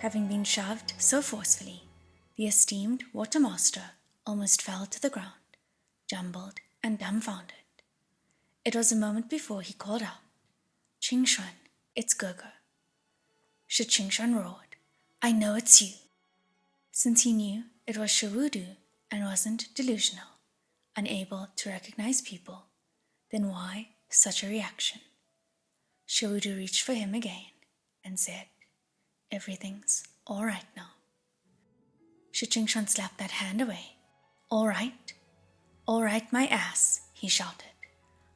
Having been shoved so forcefully, the esteemed watermaster almost fell to the ground, jumbled and dumbfounded. It was a moment before he called out, "Qingshuan, it's Gege." Shi Qingshuan roared, "I know it's you." Since he knew it was Shawudu and wasn't delusional, unable to recognize people, then why such a reaction? Shawudu reached for him again and said, "Everything's all right now." Shi Qingshuan slapped that hand away. "All right? All right, my ass," he shouted.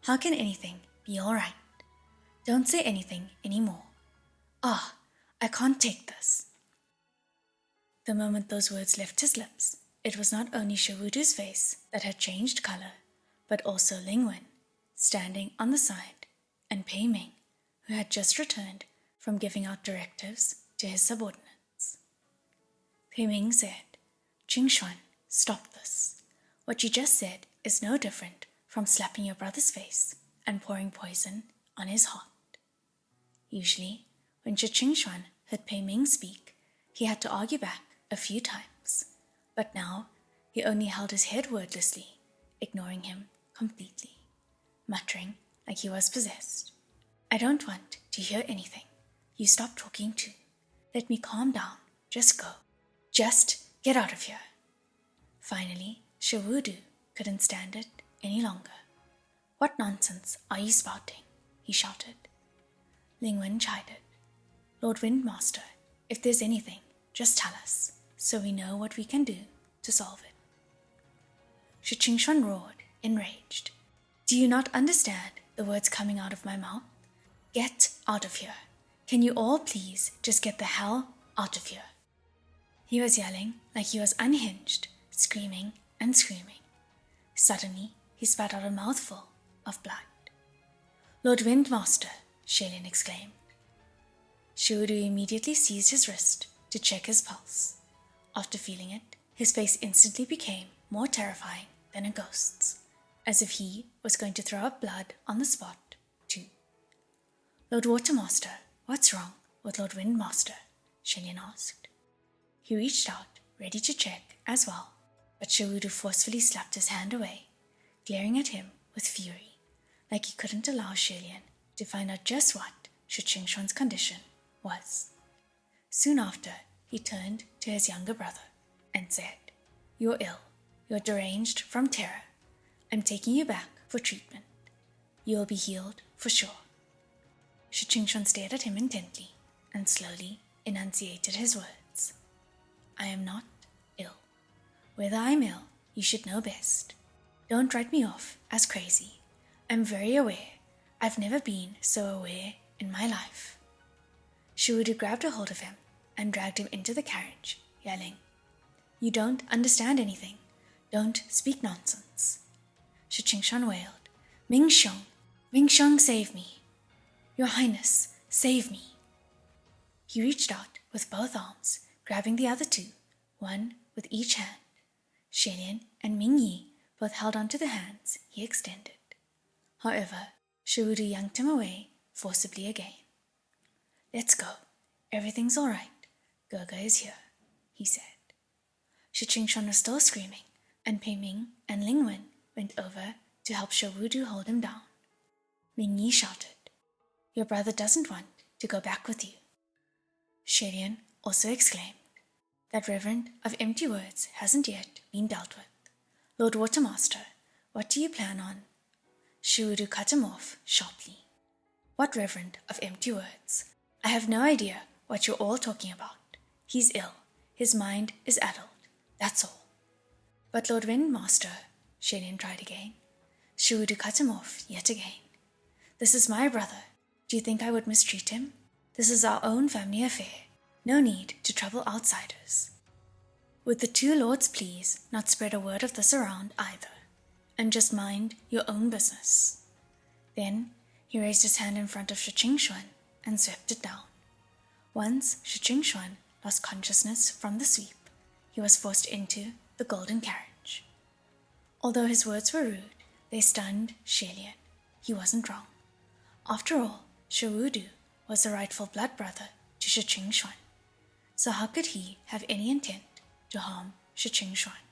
"How can anything be all right? Don't say anything anymore. Ah, I can't take this." The moment those words left his lips, it was not only Shawudu's face that had changed color, but also Lingwen, standing on the side, and Pei Ming, who had just returned from giving out directives to his subordinates. Pei Ming said, "Qingshuan, stop this. What you just said is no different from slapping your brother's face and pouring poison on his heart." Usually, when Shi Qingshuan heard Pei Ming speak, he had to argue back a few times, but now he only held his head wordlessly, ignoring him completely, muttering like he was possessed. "I don't want to hear anything. You stop talking too. Let me calm down. Just go. Just get out of here." Finally, Shawudu couldn't stand it any longer. "What nonsense are you spouting?" he shouted. Lingwen chided, "Lord Windmaster, if there's anything, just tell us, so we know what we can do to solve it." Shi Qingshuan roared, enraged, "Do you not understand the words coming out of my mouth? Get out of here. Can you all please just get the hell out of here?" He was yelling like he was unhinged, screaming and screaming. Suddenly, he spat out a mouthful of blood. "Lord Windmaster," Shelian exclaimed. Shawudu immediately seized his wrist to check his pulse. After feeling it, his face instantly became more terrifying than a ghost's, as if he was going to throw up blood on the spot, too. "Lord Watermaster, what's wrong with Lord Windmaster?" Shelian asked. He reached out, ready to check as well, but Shawudu forcefully slapped his hand away, glaring at him with fury, like he couldn't allow Shelian to find out just what Shi Qingshuan's condition was. Soon after, he turned to his younger brother and said, "You're ill. You're deranged from terror. I'm taking you back for treatment. You'll be healed for sure." Shi Qingshuan stared at him intently and slowly enunciated his words. "I am not ill. Whether I'm ill, you should know best. Don't write me off as crazy. I'm very aware. I've never been so aware in my life." Shawudu grabbed a hold of him and dragged him into the carriage, yelling, "You don't understand anything. Don't speak nonsense." Shi Qingshuan wailed, "Ming Xiong, save me. Your Highness, save me." He reached out with both arms, grabbing the other two, one with each hand. Shelian and Ming Yi both held onto the hands he extended. However, Shawudu yanked him away forcibly again. "Let's go. Everything's all right. Gege is here," he said. Shi Qingshuan was still screaming, and Pei Ming and Lingwen went over to help Shawudu hold him down. Ming Yi shouted, "Your brother doesn't want to go back with you." Shelian also exclaimed, "That reverend of empty words hasn't yet been dealt with. Lord Watermaster, what do you plan on?" Shawudu cut him off sharply. "What reverend of empty words? I have no idea what you're all talking about. He's ill. His mind is addled. That's all." "But Lord Windmaster," Shelian tried again. Shawudu cut him off yet again. "This is my brother. Do you think I would mistreat him? This is our own family affair. No need to trouble outsiders. Would the two lords please not spread a word of this around either, and just mind your own business?" Then he raised his hand in front of Shi Qingshuan and swept it down. Once Shi Qingshuan lost consciousness from the sweep, he was forced into the golden carriage. Although his words were rude, they stunned Shelian. He wasn't wrong. After all, Shawudu was the rightful blood brother to Shi Qingshuan. so how could he have any intent to harm Shichingshuan?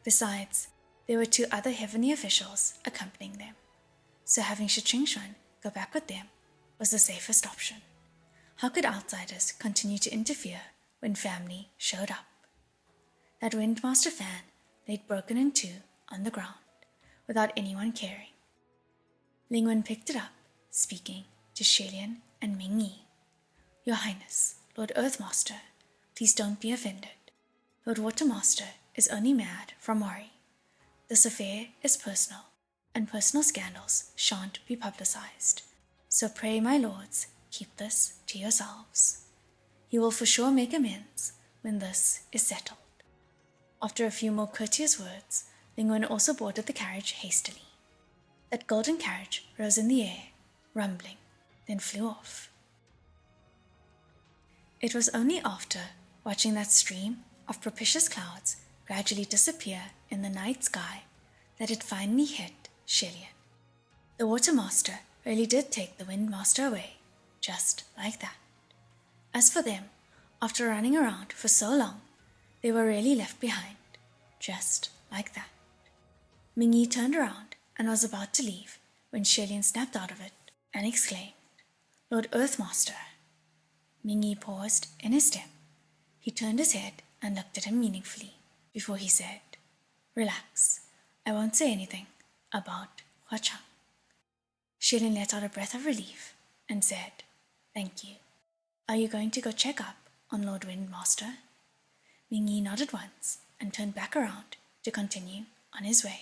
Besides, there were 2 other heavenly officials accompanying them, so having Shichingshuan go back with them was the safest option. How could outsiders continue to interfere when family showed up? That Windmaster fan laid broken in 2 on the ground, without anyone caring. Lingwen picked it up, speaking to Shelian and Mingyi. Your Highness, Lord Earthmaster, please don't be offended. Lord Watermaster is only mad from worry. This affair is personal, and personal scandals shan't be publicized. So pray, my lords, keep this to yourselves. He will for sure make amends when this is settled. After a few more courteous words, Lingwen also boarded the carriage hastily. That golden carriage rose in the air, rumbling, then flew off. It was only after watching that stream of propitious clouds gradually disappear in the night sky that it finally hit Shelian. The Watermaster really did take the Windmaster away, just like that. As for them, after running around for so long, they were really left behind, just like that. Mingyi turned around and was about to leave when Shelian snapped out of it and exclaimed, Lord Earthmaster. Mingyi paused in his step. He turned his head and looked at him meaningfully before he said, Relax, I won't say anything about Hua Chang. Shelian let out a breath of relief and said, Thank you. Are you going to go check up on Lord Windmaster? Mingyi nodded once and turned back around to continue on his way.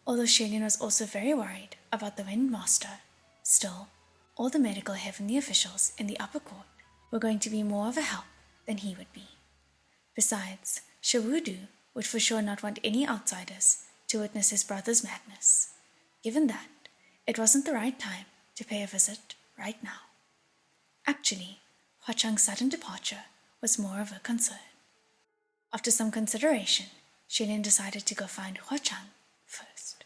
Although Shelian was also very worried about the Windmaster, still, all the medical heavenly officials in the upper court were going to be more of a help than he would be. Besides, Shawudu would for sure not want any outsiders to witness his brother's madness, given that it wasn't the right time to pay a visit right now. Actually, Hua Chang's sudden departure was more of a concern. After some consideration, Shelian decided to go find Hua Chang first.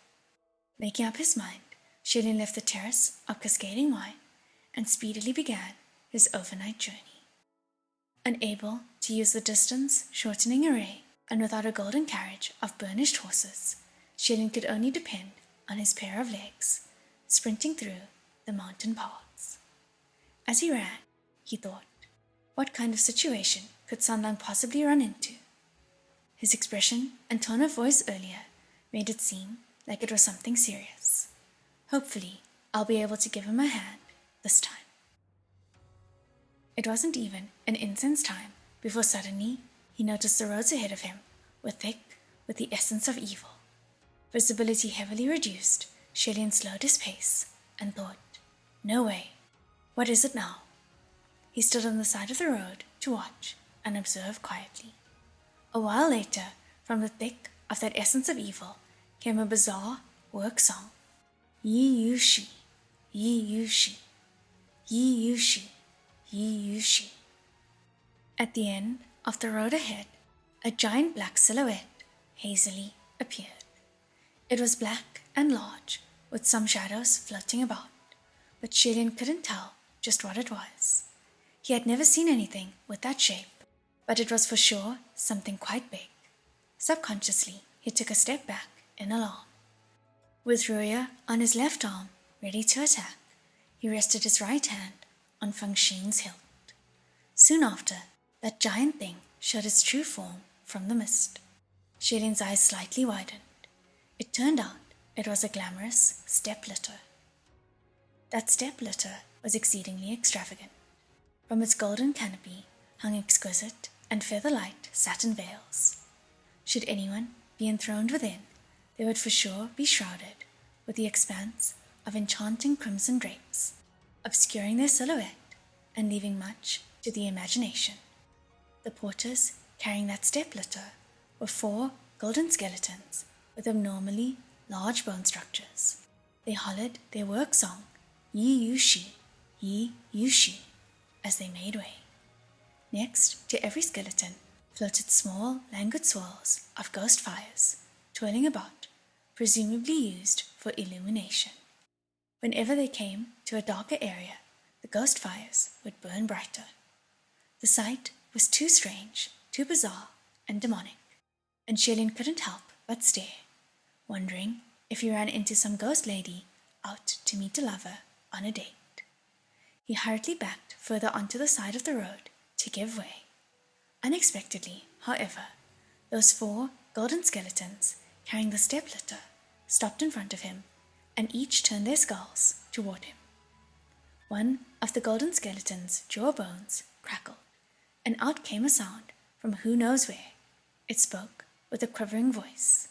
Making up his mind, Shelian left the terrace of cascading wine and speedily began his overnight journey. Unable to use the distance-shortening array and without a golden carriage of burnished horses, Shelian could only depend on his pair of legs, sprinting through the mountain paths. As he ran, he thought, what kind of situation could Sanlang possibly run into? His expression and tone of voice earlier made it seem like it was something serious. Hopefully, I'll be able to give him a hand this time. It wasn't even an incense time before suddenly he noticed the roads ahead of him were thick with the essence of evil. Visibility heavily reduced, Shelian slowed his pace and thought, no way, what is it now? He stood on the side of the road to watch and observe quietly. A while later, from the thick of that essence of evil, came a bizarre work song. Yi yu shi, yi yu shi, yi yu shi, yi yu shi. At the end of the road ahead, a giant black silhouette hazily appeared. It was black and large, with some shadows floating about, but Shelian couldn't tell just what it was. He had never seen anything with that shape, but it was for sure something quite big. Subconsciously, he took a step back in alarm. With Ruya on his left arm, ready to attack, he rested his right hand on Feng Xin's hilt. Soon after, that giant thing showed its true form from the mist. Shelian's eyes slightly widened. It turned out it was a glamorous step litter. That step litter was exceedingly extravagant. From its golden canopy hung exquisite and feather-light satin veils. Should anyone be enthroned within, they would for sure be shrouded with the expanse of enchanting crimson drapes, obscuring their silhouette and leaving much to the imagination. The porters carrying that step litter were 4 golden skeletons with abnormally large bone structures. They hollered their work song, Yi yu shi, yi yu shi, as they made way. Next to every skeleton floated small, languid swirls of ghost fires, twirling about, presumably used for illumination. Whenever they came to a darker area, the ghost fires would burn brighter. The sight was too strange, too bizarre, and demonic, and Shilin couldn't help but stare, wondering if he ran into some ghost lady out to meet a lover on a date. He hurriedly backed further onto the side of the road to give way. Unexpectedly, however, those 4 golden skeletons carrying the step-litter stopped in front of him, and each turned their skulls toward him. One of the golden skeletons' jawbones crackled, and out came a sound from who knows where. It spoke with a quivering voice.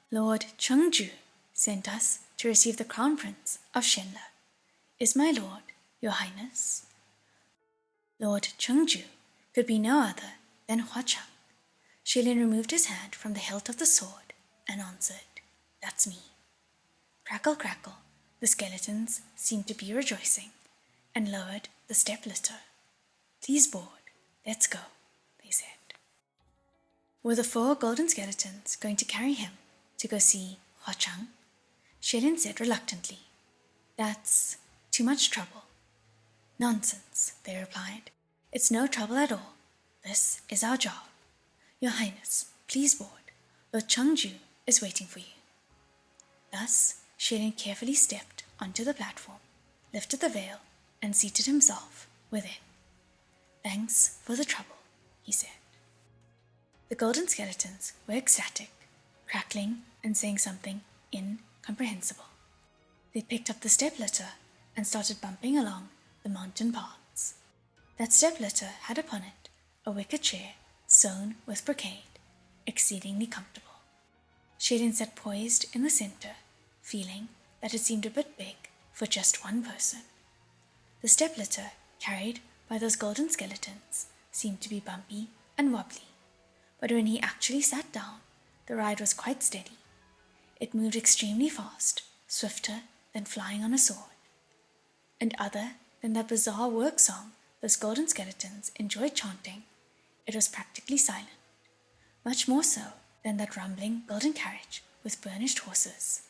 "Lord Chengju sent us to receive the crown prince of Shenle. Is my lord, your highness?" Lord Chengju could be no other than Huachang. Shilin removed his hand from the hilt of the sword and answered, "That's me." Crackle, crackle, the skeletons seemed to be rejoicing, and lowered the step-litter. "Please board, let's go," they said. Were the 4 golden skeletons going to carry him to go see Huachang? Shilin said reluctantly, "That's too much trouble." "Nonsense," they replied. "It's no trouble at all. This is our job. Your Highness, please board. Lord Chengju is waiting for you." Thus, Shilin carefully stepped onto the platform, lifted the veil, and seated himself within. "Thanks for the trouble," he said. The golden skeletons were ecstatic, crackling and saying something incomprehensible. They picked up the step-litter and started bumping along the mountain paths. That step-litter had upon it a wicker chair sewn with brocade, exceedingly comfortable. Shilin sat poised in the center, feeling that it seemed a bit big for just one person. The step-litter carried by those golden skeletons seemed to be bumpy and wobbly, but when he actually sat down, the ride was quite steady. It moved extremely fast, swifter than flying on a sword. And other than that bizarre work song those golden skeletons enjoyed chanting, it was practically silent, much more so than that rumbling golden carriage with burnished horses,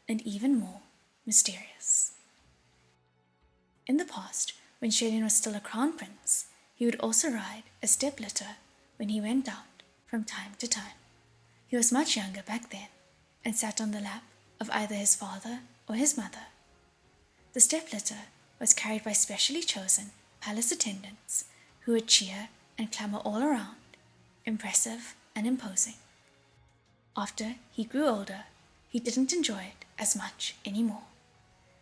and even more mysterious. In the past, when Shilin was still a crown prince, he would also ride a step-litter when he went out from time to time. He was much younger back then, and sat on the lap of either his father or his mother. The step-litter was carried by specially chosen palace attendants who would cheer and clamor all around, impressive and imposing. After he grew older, he didn't enjoy it as much anymore.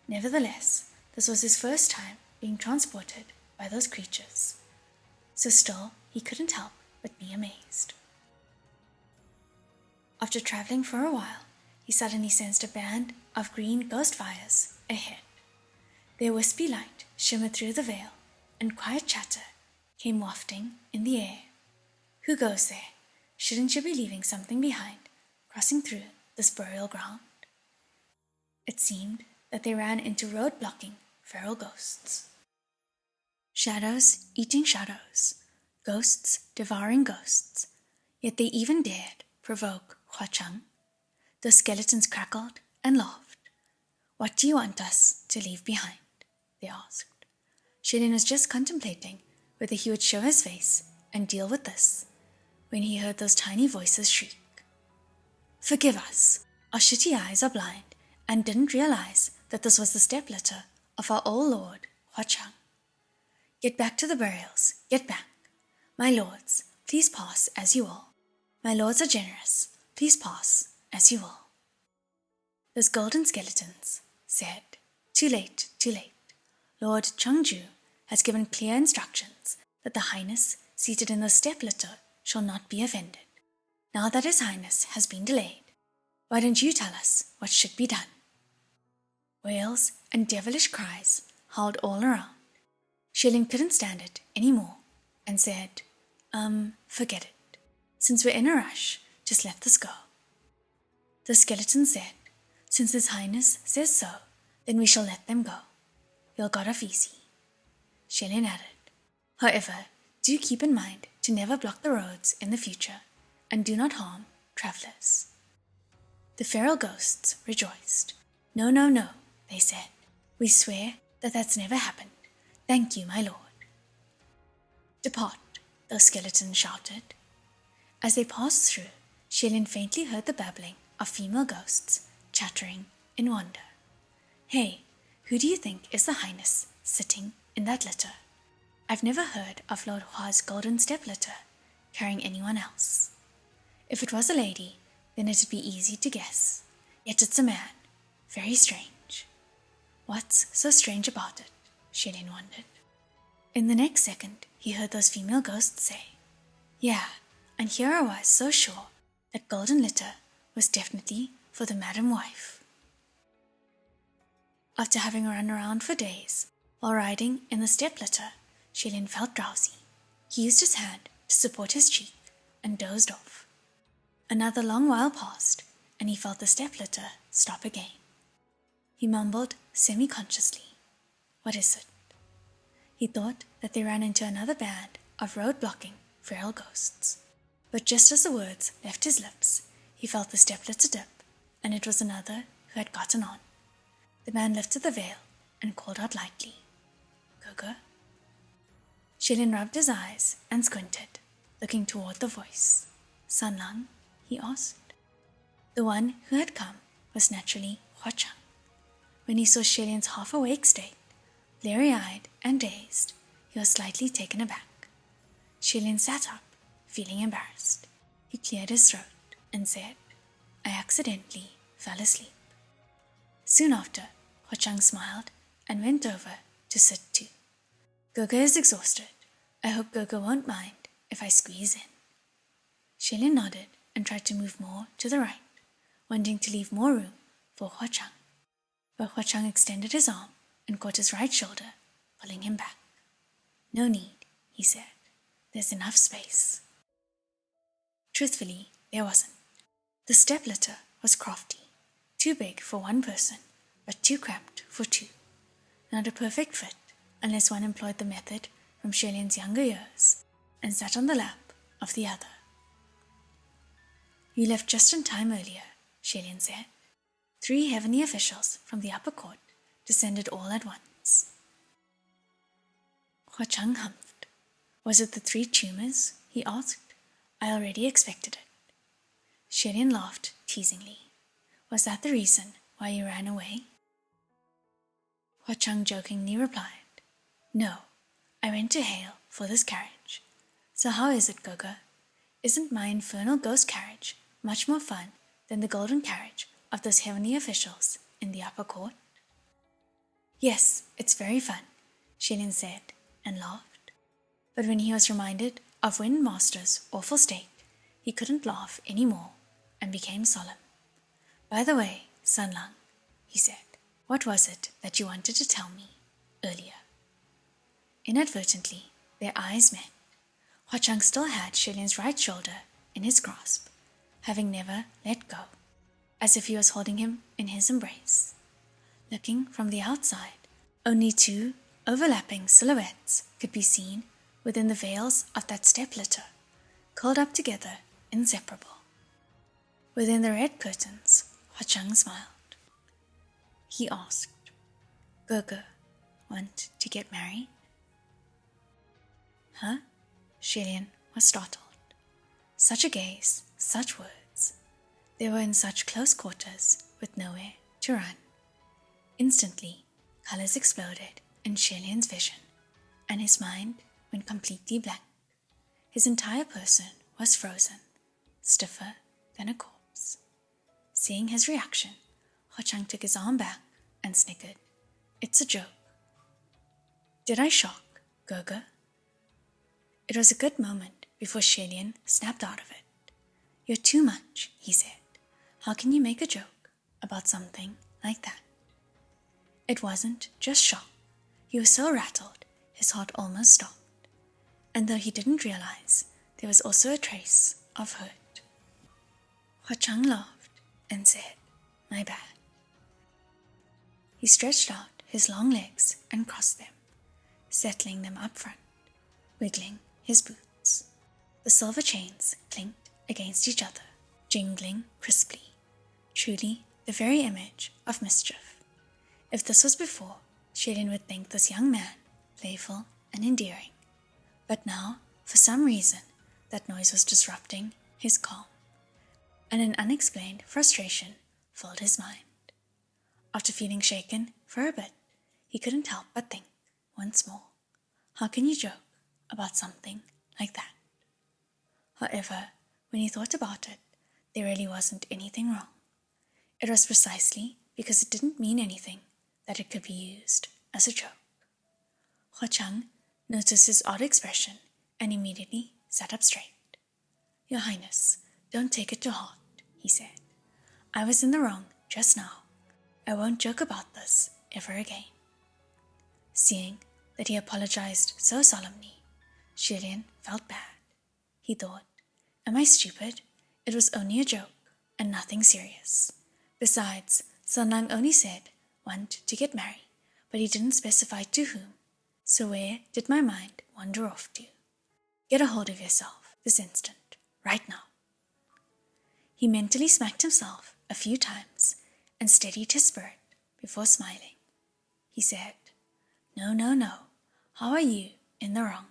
Nevertheless, this was his first time being transported by those creatures, so still he couldn't help but be amazed. After traveling for a while, he suddenly sensed a band of green ghost fires ahead. Their wispy light shimmered through the veil, and quiet chatter came wafting in the air. "Who goes there? Shouldn't you be leaving something behind, crossing through this burial ground?" It seemed that they ran into road-blocking feral ghosts. Shadows eating shadows, ghosts devouring ghosts, yet they even dared provoke Huachang. The skeletons crackled and laughed. "What do you want us to leave behind?" they asked. Shilin was just contemplating whether he would show his face and deal with this, when he heard those tiny voices shriek. "Forgive us, our shitty eyes are blind, and didn't realize that this was the step-litter of our old lord, Huachang. Get back to the burials, get back. My lords, please pass as you will. My lords are generous, please pass as you will." Those golden skeletons said, "Too late, too late. Lord Chengju has given clear instructions that the Highness seated in the step-litter shall not be offended. Now that His Highness has been delayed, why don't you tell us what should be done?" Wails and devilish cries howled all around. Shilin couldn't stand it any more and said, Forget it. Since we're in a rush, just let this go." The skeleton said, "Since His Highness says so, then we shall let them go. You'll got off easy." Shilin added, "However, do keep in mind to never block the roads in the future, and do not harm travelers." The feral ghosts rejoiced. "No, no, no," they said. "We swear that that's never happened. Thank you, my lord." "Depart," the skeleton shouted. As they passed through, Shilin faintly heard the babbling of female ghosts, chattering in wonder. Hey, who do you think is the highness sitting in that litter? I've never heard of Lord Hua's golden step litter carrying anyone else. If it was a lady, then it'd be easy to guess. Yet it's a man. Very strange. What's so strange about it? Shilin wondered. In the next second, he heard those female ghosts say, yeah, and here I was so sure that golden litter was definitely for the madam wife. After having run around for days while riding in the step litter, Shilin felt drowsy. He used his hand to support his cheek and dozed off. Another long while passed, and he felt the step litter stop again. He mumbled semi-consciously, "What is it?" He thought that they ran into another band of road-blocking feral ghosts. But just as the words left his lips, he felt the step litter dip, and it was another who had gotten on. The man lifted the veil and called out lightly, "Gogo?" Shilin rubbed his eyes and squinted, looking toward the voice. "Sanlang?" he asked. The one who had come was naturally Huachang. When he saw Shilin's half-awake state, bleary-eyed and dazed, he was slightly taken aback. Shilin sat up, feeling embarrassed. He cleared his throat and said, "I accidentally fell asleep." Soon after, Huachang smiled and went over to sit too. "Gogo is exhausted. I hope Gogo won't mind if I squeeze in." Shilin nodded and tried to move more to the right, wanting to leave more room for Huachang. But Huachang extended his arm and caught his right shoulder, pulling him back. "No need," he said. "There's enough space." Truthfully, there wasn't. The step litter was crafty, too big for one person, but too cramped for two. Not a perfect fit, unless one employed the method from Shilin's younger years and sat on the lap of the other. "You left just in time earlier," Shilin said. 3 heavenly officials from the upper court descended all at once. Huachang humphed. "Was it the 3 tumors?" he asked. "I already expected it." Shilin laughed teasingly. "Was that the reason why you ran away?" Huachang jokingly replied, "No, I went to hail for this carriage. So how is it, Gogo? Isn't my infernal ghost carriage much more fun than the golden carriage of those heavenly officials in the upper court?" "Yes, it's very fun," Shilin said and laughed. But when he was reminded of Wind Master's awful state, he couldn't laugh any more and became solemn. "By the way, Sanlang," he said, "what was it that you wanted to tell me earlier?" Inadvertently, their eyes met. Huachang still had Shilin's right shoulder in his grasp, having never let go, as if he was holding him in his embrace. Looking from the outside, only 2 overlapping silhouettes could be seen within the veils of that step litter, curled up together, inseparable. Within the red curtains, Huachang smiled. He asked, "Gogo, want to get married?" "Huh?" Shilin was startled. Such a gaze, such words. They were in such close quarters with nowhere to run. Instantly, colors exploded in Shilin's vision, and his mind went completely blank. His entire person was frozen, stiffer than a corpse. Seeing his reaction, Huachang took his arm back and snickered. "It's a joke." "Did I shock, Gogo?" It was a good moment before Shilin snapped out of it. "You're too much," he said. "How can you make a joke about something like that?" It wasn't just shock. He was so rattled, his heart almost stopped. And though he didn't realize, there was also a trace of hurt. Huachang laughed and said, "My bad." He stretched out his long legs and crossed them, settling them up front, wiggling his boots. The silver chains clinked against each other, jingling crisply, truly the very image of mischief. If this was before, Shilin would think this young man playful and endearing. But now For some reason, that noise was disrupting his calm, and an unexplained frustration filled his mind. After feeling shaken for a bit, he couldn't help but think once more, how can you joke about something like that? However, when he thought about it, there really wasn't anything wrong. It was precisely because it didn't mean anything that it could be used as a joke. Hua Chang noticed his odd expression and immediately sat up straight. Your Highness, don't take it to heart, he said. I was in the wrong just now. I won't joke about this ever again. Seeing that he apologized so solemnly, Tian felt bad. He thought, am I stupid? It was only a joke and nothing serious. Besides, Sun Lang only said want to get married, but he didn't specify to whom. So where did my mind wander off to? Get a hold of yourself this instant, right now. He mentally smacked himself a few times and steadied his spirit before smiling. He said, No, no, no. How are you in the wrong?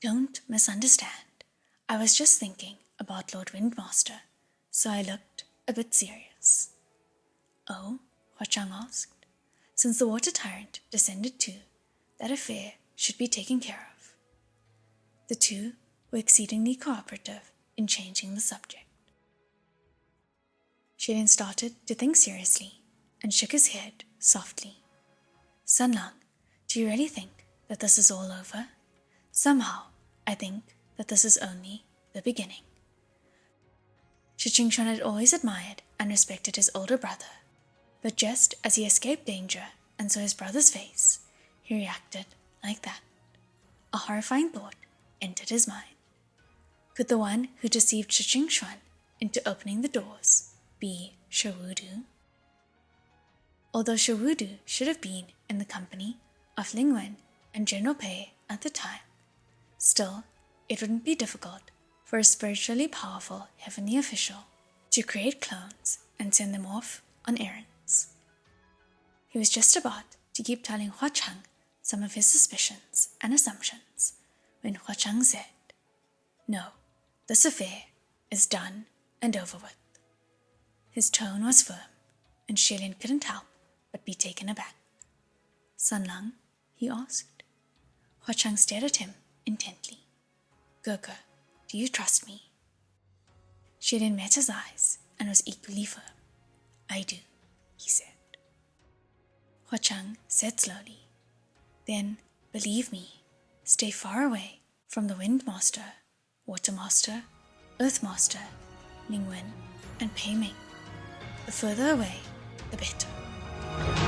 Don't misunderstand. I was just thinking about Lord Windmaster, so I looked a bit serious. Oh, Hua Chang asked. Since the water tyrant descended too, that affair should be taken care of. The two were exceedingly cooperative in changing the subject. Tian started to think seriously and shook his head softly. Sun Lang, do you really think that this is all over? Somehow, I think that this is only the beginning. Shi had always admired and respected his older brother, but just as he escaped danger and saw his brother's face, he reacted like that. A horrifying thought entered his mind. Could the one who deceived Shi into opening the doors be Shawudu? Although Shawudu should have been in the company of Ling Wen and General Pei at the time, still, it wouldn't be difficult for a spiritually powerful heavenly official to create clones and send them off on errands. He was just about to keep telling Hua Chang some of his suspicions and assumptions when Hua Chang said, No, this affair is done and over with. His tone was firm, and Tian couldn't help but be taken aback. Sun Lang, he asked. Hua Chang stared at him intently. Gurkha, do you trust me? Tian met his eyes and was equally firm. I do, he said. Hua Chang said slowly, Then, believe me, stay far away from the Wind Master, Water Master, Earth Master, Ling Wen, and Pei Ming. The further away, the better.